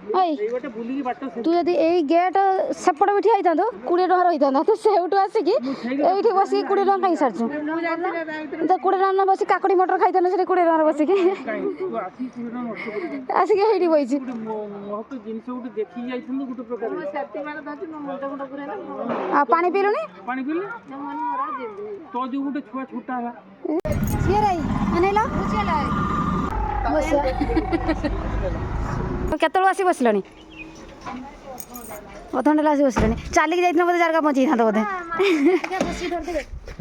तू जदि यही गेट सेपट भी ठिया तो 20 टଙ୍କା रही तो सेठू आसिक ये बस 20 टଙ୍କା कहीं सारचु तो 20 टଙ୍କା बस काकुड़ी मटर खाई 20 टଙ୍କା बसिक आसिक ये बही पानी पीलुनी केतलू आसी बसलानी अधघंटा आसी बसलानी चलिक जाइए बोधे जारका पहुँची था बोधे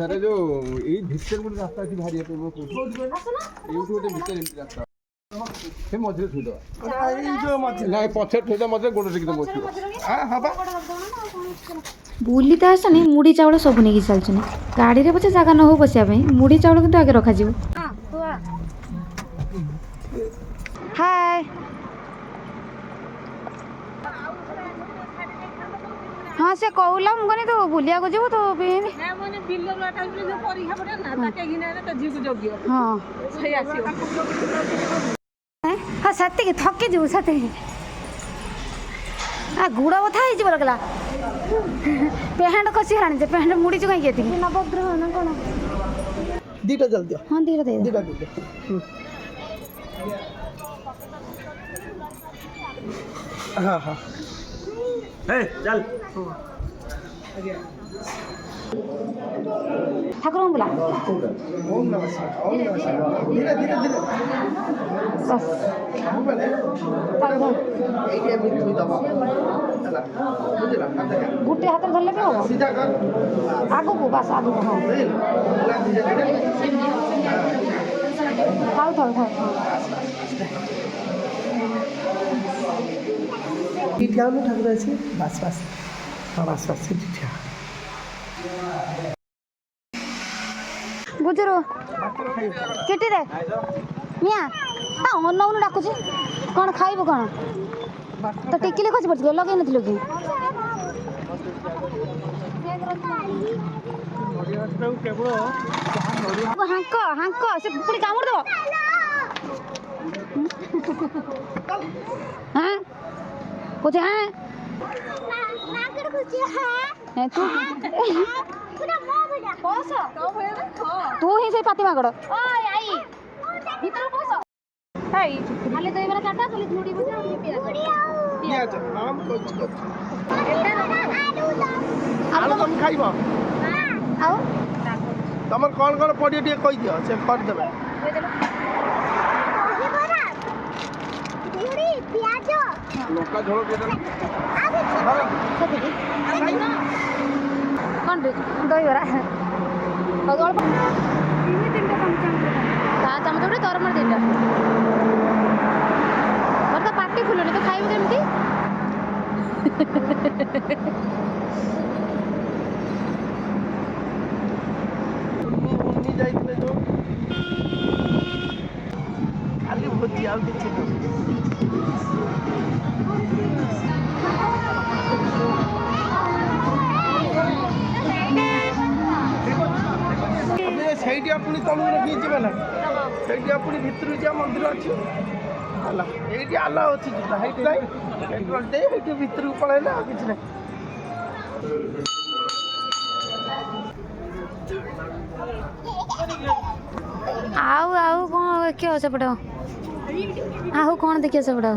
अरे जो ये भीतर गोटे रास्ता अच्छी भारी रास्ता से मझे थोड़ा ना पछे थोड़ा मझे गोड़ टिक बुली तो आसनी मुड़ी चाउल सब नहीं चलते गाड़ी में पचे जगह न हो बसिया मुड़ी चाउल किंतु आगे रखा हाय हाँ से कहला मुझे तो बुलिया को जीव तो हाँ सत्य थकी जीव सत्य गुड़ बथा हो लगला पेहांट कसी हाणी पेहांट मुड़ी कहीं नवग्रह ना कौन दीटा जल्दी हाँ दीटा हाँ हाँ चल ठाकुर बोला ओम नमः शिवाय ओम नमः शिवाय धीरे धीरे धीरे बस एके मिनट हुई दबा चला बुझला गुटे हाथ धरले भी हो सीधा कर आगो को बस आगो को हां धीरे धीरे खाओ ठाकुर अच्छे बस बस हाँ बस बस ठीक बुझरो केटी रे मिया ता अनौन डाकुची कौन खाइबो कौन तो टिकिले खसी पड़छ लगे नथिलो कि हांको हांको से पुणी कामुड़ दो हाँ पूछे हाँ तू तू ही से पाती मागड़ खाली तो बार चाटा खाली मुड़ी पियाज नाम कुछ आलू तुम खाइबो आओ तमर कौन कौन पड़ी टे कहि दियो से कर देबे पियाज लौका झोल के दे कौन रे दही बरा और अल्प तीन तीनटा चमच उठे तोर मर तीनटा और तो पार्टी खुलनी तो खाइबो केमती उन्नी जाइतले जो खाली भोजी आउ किछि ସେଇଠି ଆପଣ ତଳକୁ ରଖିକି ଯିବେ ନା ସେଇଠି ଆପଣ ଭିତରକୁ ଯିବା ମନ୍ଦିର ଅଛି ହେଲା ଏଇଠି ଆଲା ଅଛି ଯିବା ହେଇଠି ନାହିଁ ସେଇଠି ଭିତରକୁ ପଳେଇଲେ ଆଉ କିଛି ନାହିଁ ଆଉ ଆଉ କ'ଣ ଦେଖିବ ସେପଟେ ଆଉ କ'ଣ ଦେଖିବ ସେପଟେ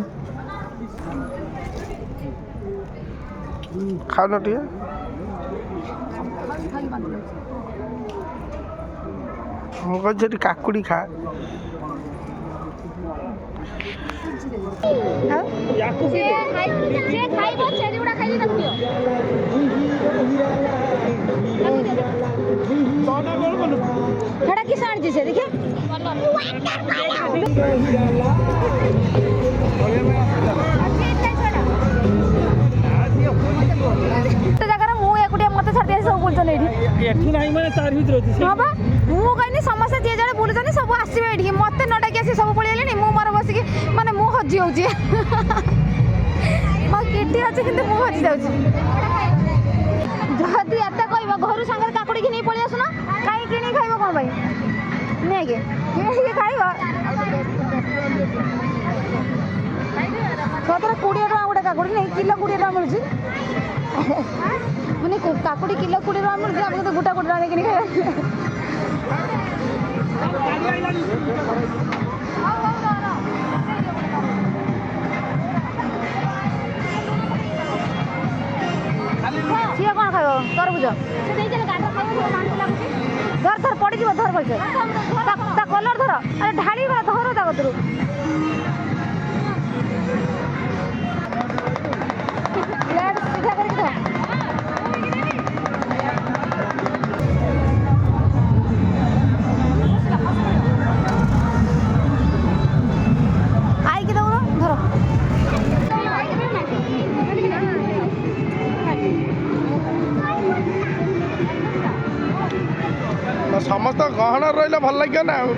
ଖାଉନ ଟିକେ ମୁଁ କହୁଛି ସେଠି କାକୁଡ଼ି ଖା ସେଟା କିସ ଆଣିଛି ସେ ଦେଖେ ଜାଗାରେ ମୁଁ ଏକୁଟିଆ ମତେ ଛାଡ଼ି ଆସି ସବୁ ବୁଲୁଛନ୍ତି ଏଠି ନାହିଁ ମାନେ ତାର ଭିତରେ ଅଛି ହଁ ବା ମୁଁ କହିନି ସମସ୍ତେ ଯିଏ ଜଣେ ବୁଲୁଛନ୍ତି ସବୁ ଆସିବେ ଏଠିକି ମତେ ନ ଡାକି ଆସି ସବୁ ପଳେଇଲେଣି ମୁଁ ମୋର ବସିକି ମାନେ ମୁଁ ହଜି ହଉଛି ମୋ କିଟି ଅଛି କିନ୍ତୁ ମୁଁ ହଜି ଯାଉଛି ଯଦି ଏତେ କହିବ ଘରୁ ସାଙ୍ଗରେ କାକୁଡ଼ି କିଣିକି ପଳେଇ ଆସୁନ କାହିଁ କିଣିକି ଖାଇବ କ'ଣ ପାଇଁ ନେଇକି କିଣିକି ଖାଇବ ସତରେ 20 ଟଙ୍କା କାକୁଡ଼ି ନେଇ କିଲୋ 20 ଟଙ୍କା ମିଳୁଛି ମାନେ କାକୁଡ଼ି କିଲୋ 20 ଟଙ୍କା ମିଳୁଛି ଆମେ ତ ଗୋଟା 20 ଟଙ୍କା ଦେଇକିନି ସିଏ କ'ଣ ଖାଇବ ତରଭୁଜ ଧର ଧର ପଡ଼ିଯିବ ଧର ଭଲସେ ତା କଲର ଧର ଆରେ ଢାଳି ଗଲା ଧର ତା କତରୁ ପ୍ଲେଟ୍ ସିଧା କରିକି ଧର ଆଇକି ଦଉନ ଧର ସମସ୍ତ ଗହଣ ରହିଲେ ଭଲ ଲାଗିବ ନା ଆଉ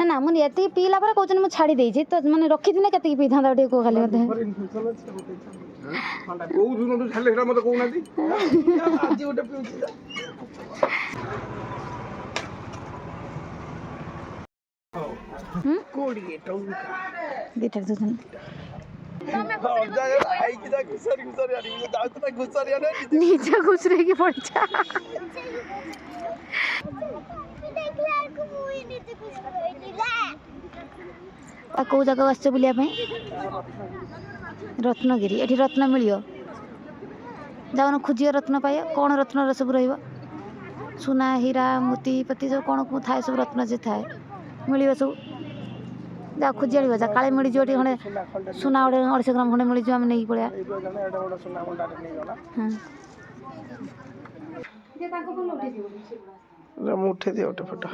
ନା ମୁଁ ଏତିକି ପିଇଲା ପରେ କହୁଛନ୍ତି ମୁଁ ଛାଡ଼ି ଦେଇଛି ତ ମାନେ ରଖିଥିଲେ କେତିକି ପିଇଥାନ୍ତା ଟିକେ କୁହ ଖାଲି ମୋତେ କୋଉ ଦିନଠୁ ଛାଡ଼ିଲେ ସେଟା ମୋତେ କହୁନାହାନ୍ତି ଆଜି ଗୋଟେ ପିଉଛି ଦୁଇଟା ଦଉଛନ୍ତି ନିଜ ଘୁଷୁରେଇକି ପଡ଼ିଛ କେଉଁ ଜାଗାକୁ ଆସିଛ ବୁଲିବା ପାଇଁ ରତ୍ନଗିରି ଏଠି ରତ୍ନ ମିଳିବ ଯାଉନ ଖୋଜିବ ରତ୍ନ ପାଇବ କ'ଣ ରତ୍ନର ସବୁ ରହିବ ସୁନା ହୀରା ମୋତି ପତି ସବୁ କ'ଣ ଥାଏ ସବୁ ରତ୍ନ ଯେ ଥାଏ ମିଳିବ ସବୁ ଯାଅ ଖୋଜି ଆଣିବ ଯା କାଳେ ମିଳିଯିବ ଟିକେ ଖଣ୍ଡେ ସୁନା ଗୋଟେ 250 ଗ୍ରାମ ଖଣ୍ଡେ ମିଳିଯିବ ଆମେ ନେଇକି ପଳେଇବା ମୁଁ ଉଠେଇଦିଏ ଗୋଟେ ଫଟୋ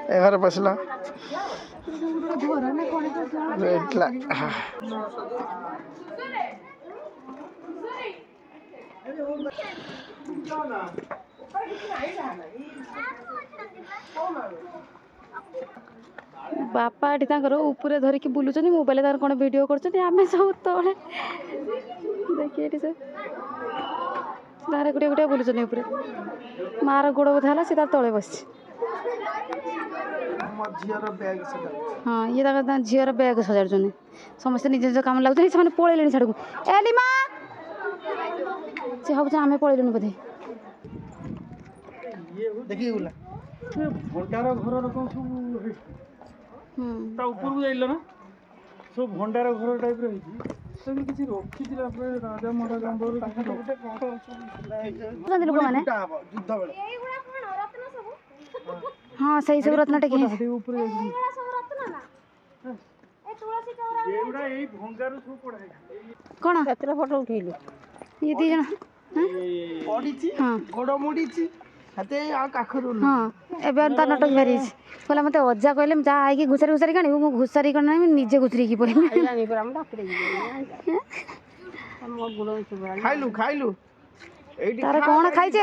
ଏ ଘରେ ପଶିଲା ବାପା ଏଠି ତାଙ୍କର ଉପରେ ଧରିକି ବୁଲୁଛନ୍ତି ମୋବାଇଲ ତାଙ୍କର କ'ଣ ଭିଡ଼ିଓ କରୁଛନ୍ତି ଆମେ ସବୁ ତଳେ ଦେଖି ଏଠି ସବୁ ତାର ଗୋଟିଏ ଗୋଟିଏ ବୁଲୁଛନ୍ତି ଉପରେ ମାଆର ଗୋଡ଼ ବୋଧେ ହେଲା ସେ ତାର ତଳେ ବସିଛି ହଁ ଇଏ ତାଙ୍କ ଝିଅର ବ୍ୟାଗ୍ ସଜାଡ଼ୁଛନ୍ତି ସମସ୍ତେ ନିଜ ନିଜ କାମ ଲାଗୁଛନ୍ତି ସେମାନେ ପଳେଇଲେଣି ଛାଡ଼କୁ ଏଲି ମା ସେ ଭାବୁଛି ଆମେ ପଳେଇଲୁଣି ବୋଧେ ଦେଖିକି ଗଲା ଭଣ୍ଡାର ଘରର କ'ଣ ସବୁ ତା ଉପରକୁ ଯାଇଲ ନା ସବୁ ଭଣ୍ଡାର ଘର ଟାଇପ୍ର ହେଇଛି ସେମିତି କିଛି ରଖିଥିଲା ରାଜା ମହାରାଜା ଲୋକମାନେ ଯୁଦ୍ଧ ବେଳେ ହଁ ସେଇ ସବୁ ରତ୍ନ ଟେକି ଉପରେ ଏଗୁଡ଼ା ଏଇ ଭଙ୍ଗାରୁ ସବୁ ପଡ଼ା ହେଇଛି କ'ଣ କେତେଟା ଫଟୋ ଉଠେଇଲୁ ଇଏ ଦୁଇ ଜଣ ପଡ଼ିଛି ଗୋଡ଼ ମୋଡ଼ିଛି ହାତେ ଆଉ କାଖରୁ ହଁ ଏବେ ତା ନଟକ ବାହାରିଛି କହିଲା ମୋତେ ଅଜା କହିଲେ ମୁଁ ଯାହା ଆଇକି ଘୁଷାରି ଘୁଷାରିକି ଆଣିବୁ ମୁଁ ଘୁଷାରି କ'ଣ ନାହିଁ ନିଜେ ଘୁଷୁରିକି ପଡ଼ିଲି ଖାଇଲୁ ଖାଇଲୁ ଏଇଠି ତାର କ'ଣ ଖାଇছে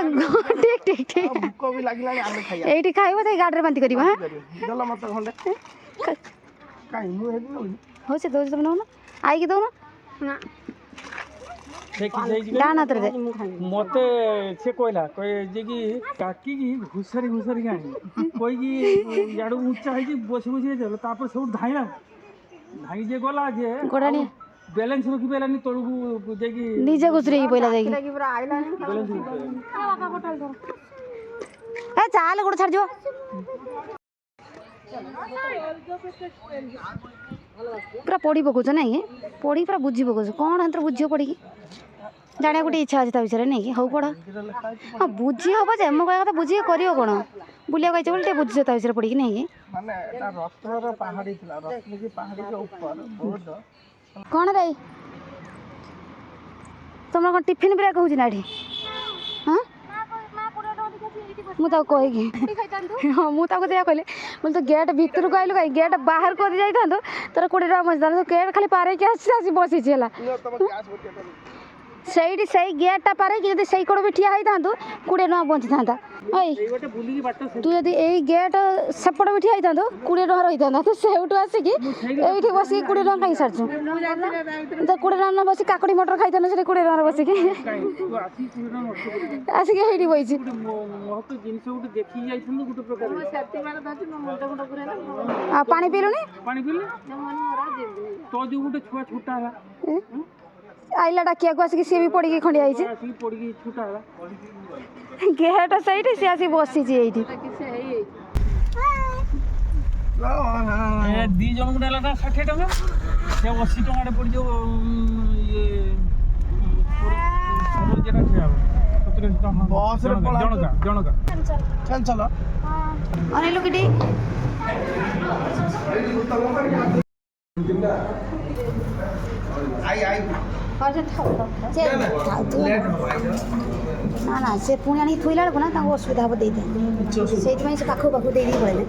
ଠିକ୍ ଠିକ୍ ଠିକ୍ ଭୋକ ବି ଲାଗିଲାଣି ଆମେ ଖାଇବା ଏଇଠି ଖାଇବ ସେଇ ଗାଡ଼ିରେ ବାନ୍ତି କରିବ ହଁ ଦେଲ ମତେ ଖଣ୍ଡେ କାଇଁ ମୁଁ ହେବି ନଉନି ହଉ ସେ ଦେଉଛି ତମେ ନେଉନ ଆଇକି ଦେଉନ ଡାହାଣ ହାତରେ ଦେ ମତେ ସେ କହିଲା ଯେ କି କାକିକି ଘୁଷାରି ଘୁଷାରିକି ଆଣିବି କହିକି ଇଆଡ଼ୁ ଉଞ୍ଚା ହେଇକି ବସି ବସି ଦେଲ ତାପରେ ସବୁ ଧାଇଁଲା ଧାଇଁ ଯେ ଗଲା ଯେ ଗୋଡ଼ାଣି ବ୍ୟାଲେନ୍ସ ରଖିପାରିଲାନି ତଳକୁ ଯାଇକି ନିଜେ ଘୁଷୁରେଇକି ପଇଲା ଯାଇକି ଏ ଚାଲେ ଗୋଡ଼ ଛାଡ଼ିଯିବ ପୁରା ପଢ଼ି ପକଉଛ ନାଇଁ ପଢ଼ି ପୁରା ବୁଝି ପକଉଛ କ'ଣ ଏଥର ବୁଝିବ ପଢ଼ିକି ଜାଣିବା ଗୋଟେ ଇଚ୍ଛା ଅଛି ତା ବିଷୟରେ ନାଇଁ କି ହଉ ପଢ଼ ହଁ ବୁଝି ହେବ ଯେ ମୋ କହିବା କଥା ବୁଝିକି କରିବ କ'ଣ ବୁଲିବାକୁ ଆଇଛ ବୋଲି ଟିକେ ବୁଝୁଛ ତା ବିଷୟରେ ପଢ଼ିକି ନାଇଁ କି ମାନେ ଏଟା ରତ୍ନର ପାହାଡି ଥିଲା ରତ୍ନଗିରି ପାହାଡିର ଉପରେ ବହୁତ କ'ଣ ରେ ତମର କ'ଣ ଟିଫିନ୍ ବ୍ରେକ୍ ହେଉଛି ନା ଏଠି ହଁ ମୁଁ ତାକୁ କହିକି ହଁ ମୁଁ ତାକୁ ସେଇଆ କହିଲି ବୋଲେ ତୁ ଗେଟ୍ ଭିତରକୁ ଆଇଲୁ କାହିଁ ଗେଟ୍ ବାହାର କରି ଯାଇଥାନ୍ତୁ ତୋର 20 ଟଙ୍କା ବଞ୍ଚିଥାନ୍ତୁ ଗେଟ୍ ଖାଲି ପାରେଇକି ଆସିଛି ଆସି ବସିଛି ହେଲା ସେଇଠି ସେଇ ଗେଟ୍ଟା ପାରେଇକି ଯଦି ସେଇ କଡ଼ ବି ଠିଆ ହେଇଥାନ୍ତୁ 20 ଟଙ୍କା ବଞ୍ଚିଥାନ୍ତା। ଏଇ ଏଇଗୋଟେ ବୁଲିକି ବାଟ ତୁ ଯଦି ଏଇ ଗେଟ୍ ସେପଟ ବି ଠିଆ ହେଇଥାନ୍ତୁ 20 ଟଙ୍କା ରହିଥାନ୍ତା। ତୁ ସେଇଠୁ ଆସିକି ଏଇଠି ବସିକି 20 ଟଙ୍କା କାହିଁ ସାରିଛୁ? ତ 20 ଟଙ୍କା ନ ବସି କାକୁଡ଼ି ମଟର ଖାଇଥାନ୍ତୁ ସେଠି 20 ଟଙ୍କାରେ ବସିକି ଆସିକି ହେଇଠି ବଇଛି। ମହତ ଜିନିଷ ଗୋଟେ ଦେଖିକି ଯାଇଥାନ୍ତୁ ଗୋଟେ ପ୍ରକାର। ଆଉ ପାଣି ପିଇଲୁଣି? ପାଣି ପିଇଲେ ତ ଯୋଉ ଗୋଟେ ଛୁଆ ଛୋଟା ହେଲା ଆଇଲା ଡାକିବାକୁ ଆସିକି ସିଏ ବି ପଡ଼ିକି ଖଣ୍ଡିଆ ହେଇଛି। ଆସିକି ପଡ଼ିକି ଛୋଟା ହେଲା। ଗେଟ୍ ସେଇଠି ସିଏ ଆସିକି ବସିଛି ଏଇଠି। ଦି ଜଣଙ୍କୁ ନେଲା ନା 60 ଟଙ୍କା ସେ 80 ଟଙ୍କାରେ ପଡ଼ିଯିବ। ଇଏ ଯେଟା ଠିଆ ହେବ 70 ଟଙ୍କା ବସ୍ରେ ଜଣକା ଚାଲ ଅନେଇଲୁ କିଟି ନା ନା ସେ ପୁଣି ଆଣିକି ଥୋଇଲା ବେଳକୁ ନା ତାଙ୍କୁ ଅସୁବିଧା ହେବ ଦେଇଦେ। ସେଇଥିପାଇଁ ସେ ପାଖକୁ ଦେଇଦେଇ ପଳେଇଲେ।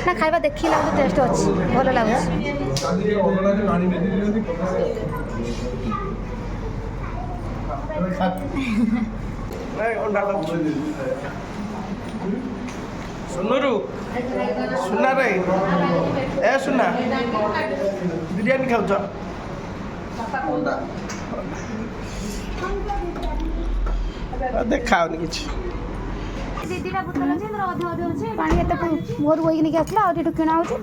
ନା ଖାଇବା ଦେଖିଲା ବେଳକୁ ଟେଷ୍ଟ ଅଛି, ଭଲ ଲାଗୁଛି। ସୁନରୁ ସୁନା ରେ ଏ ସୁନା ବିରିୟାନୀ ଖାଉଛ? ଦେଖାଉନି କିଛି। ଦିଦିଟା ବୋତଲ ଅଛି, ଅଧେ ଅଛି ପାଣି ଏତେ ଘରୁ ବୋହିକି ନେଇକି ଆସିଲା ଆଉ ଏଠୁ କିଣା ହେଉଛି।